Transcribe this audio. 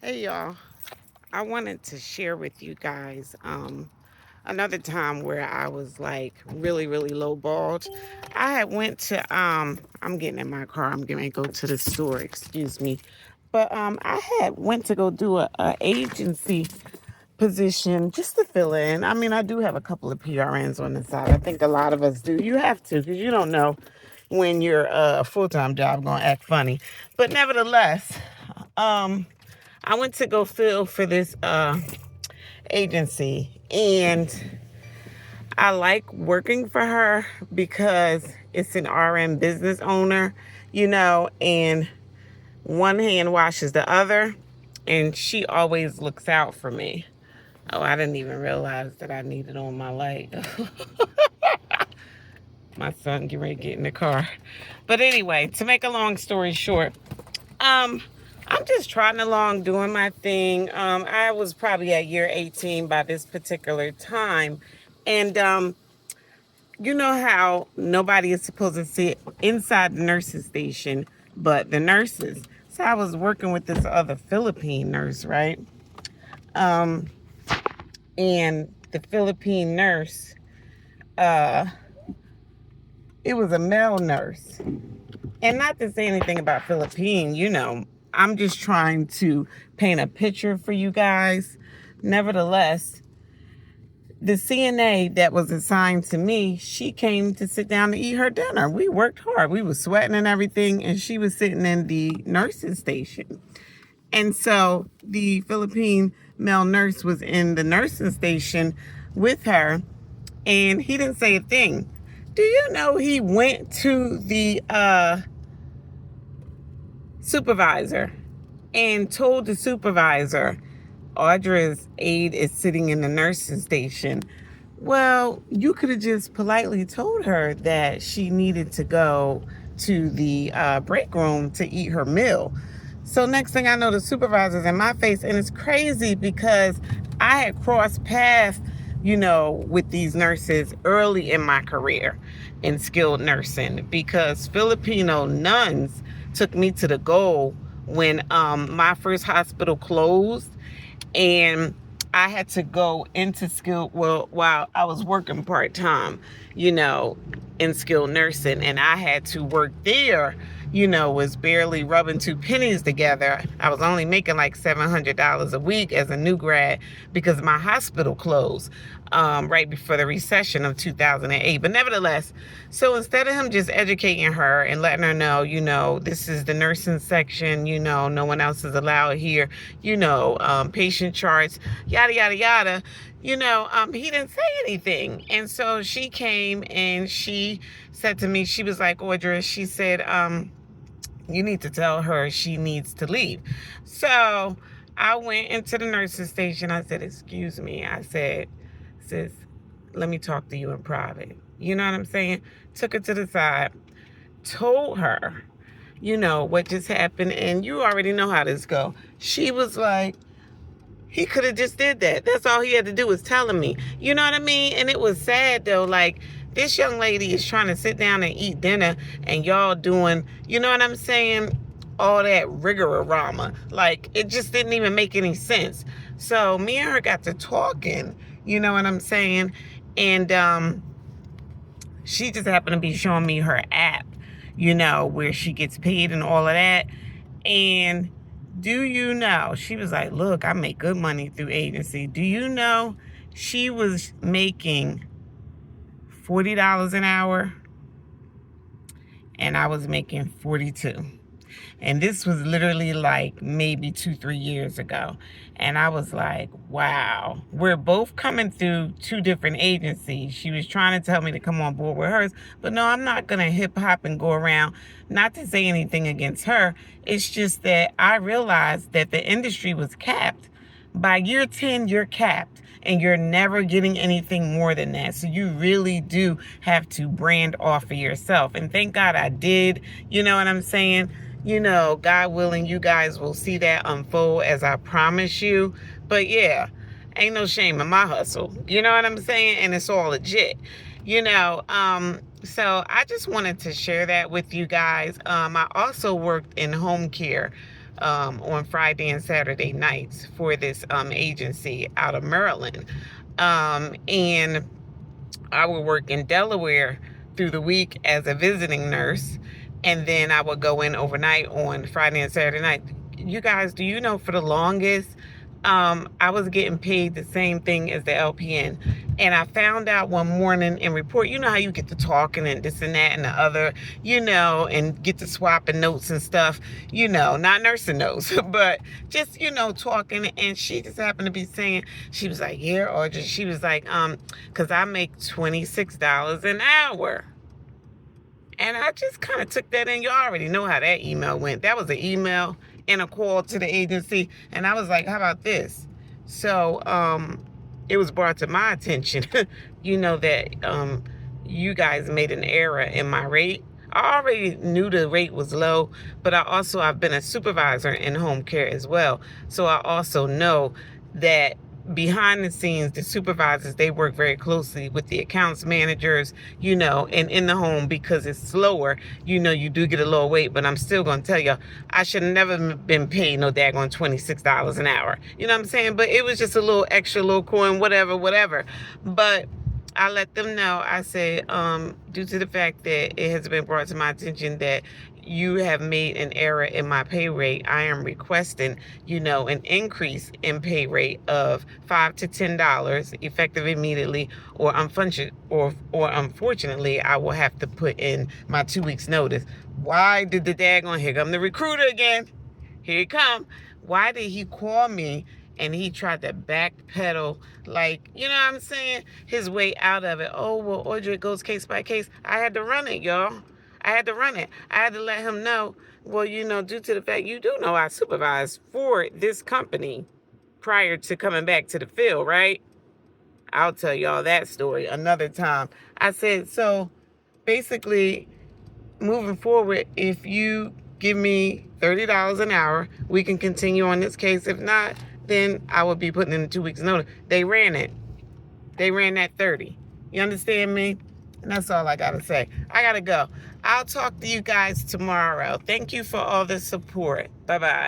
Hey y'all, I wanted to share with you guys another time where I was like really lowballed. I had went to I'm getting in my car, I'm getting ready to go to the store, excuse me. But I had went to go do a agency position just to fill in. I mean, I do have a couple of PRNs on the side. I think a lot of us do. You have to, because you don't know when your full-time job gonna act funny. But nevertheless, um I went to go fill for this agency, and I like working for her because it's an RM business owner, and one hand washes the other, and she always looks out for me. Oh, I didn't even realize that I needed on my light. My son get ready to get in the car. But anyway, to make a long story short, Um, I'm just trotting along doing my thing. I was probably at year 18 by this particular time. And you know how nobody is supposed to sit inside the nurse's station but the nurses. So I was working with this other Philippine nurse, right? Um, and the Philippine nurse, uh, it was a male nurse. And not to say anything about Philippine, I'm just trying to paint a picture for you guys. Nevertheless, the CNA that was assigned to me, she came to sit down to eat her dinner. We worked hard. We were sweating and everything, and she was sitting in the nursing station. And so the Philippine male nurse was in the nursing station with her, and he didn't say a thing. Do you know he went to the supervisor and told the supervisor Audra's aide is sitting in the nursing station? Well, you could have just politely told her that she needed to go to the break room to eat her meal. So next thing I know, the supervisor's in my face, and it's crazy because I had crossed paths, with these nurses early in my career in skilled nursing, because Filipino nuns took me to the goal when my first hospital closed, and I had to go into skilled, well, while I was working part-time, in skilled nursing, and I had to work there, was barely rubbing two pennies together. I was only making like $700 a week as a new grad because my hospital closed right before the recession of 2008. But nevertheless, so instead of him just educating her and letting her know, this is the nursing section, no one else is allowed here, patient charts, yada, yada, yada, he didn't say anything. And so she came and she said to me, she was like, Audra, she said, you need to tell her she needs to leave. So I went into the nurse's station. I said, excuse me. I said, sis, let me talk to you in private. You know what I'm saying? Took her to the side, told her, what just happened. And you already know how this go. She was like, he could have just did that. That's all he had to do was telling me. You know what I mean? And it was sad though. Like, this young lady is trying to sit down and eat dinner, and y'all doing, you know what I'm saying? All that rigorama. Like, it just didn't even make any sense. So me and her got to talking, you know what I'm saying? And she just happened to be showing me her app, where she gets paid and all of that. And do you know, she was like, look, I make good money through agency. Do you know she was making $40 an hour and I was making 42? And this was literally like maybe 2-3 years ago. And I was like, wow, we're both coming through two different agencies. She was trying to tell me to come on board with hers, but no, I'm not going to hip hop and go around. Not to say anything against her. It's just that I realized that the industry was capped. By year 10, you're capped, and you're never getting anything more than that. So you really do have to brand off of yourself. And thank God I did. You know what I'm saying? God willing, you guys will see that unfold as I promise you. But yeah, ain't no shame in my hustle. You know what I'm saying? And it's all legit. So I just wanted to share that with you guys. I also worked in home care on Friday and Saturday nights for this agency out of Maryland. And I would work in Delaware through the week as a visiting nurse, and then I would go in overnight on Friday and Saturday night. You guys, do you know for the longest, I was getting paid the same thing as the LPN. And I found out one morning in report, you know how you get to talking and this and that and the other, and get to swapping notes and stuff, not nursing notes, but just, talking. And she just happened to be saying, she was like, yeah, or just, she was like, because I make $26 an hour. And I just kind of took that in. You already know how that email went. That was an email and a call to the agency. And I was like, how about this? So it was brought to my attention, that you guys made an error in my rate. I already knew the rate was low, but I've been a supervisor in home care as well. So I also know that behind the scenes, the supervisors, they work very closely with the accounts managers, and in the home, because it's slower, you do get a lower weight. But I'm still going to tell you, I should have never been paid no daggone $26 an hour. You know what I'm saying? But it was just a little extra, little coin, whatever. But I let them know. I said, due to the fact that it has been brought to my attention that you have made an error in my pay rate, I am requesting, an increase in pay rate of $5 to $10 effective immediately, or unfortunately, I will have to put in my 2 weeks notice. Why did the daggone, here come the recruiter again. Here he come. Why did he call me and he tried to backpedal, like, you know what I'm saying, his way out of it? Oh, well, Audrey, it goes case by case. I had to run it, y'all. I had to run it. I had to let him know, well, due to the fact you do know I supervised for this company prior to coming back to the field, right? I'll tell y'all that story another time. I said, so basically, moving forward, if you give me $30 an hour, we can continue on this case. If not, then I would be putting in a 2 weeks notice. They ran it. They ran that 30. You understand me? And that's all I got to say. I got to go. I'll talk to you guys tomorrow. Thank you for all the support. Bye-bye.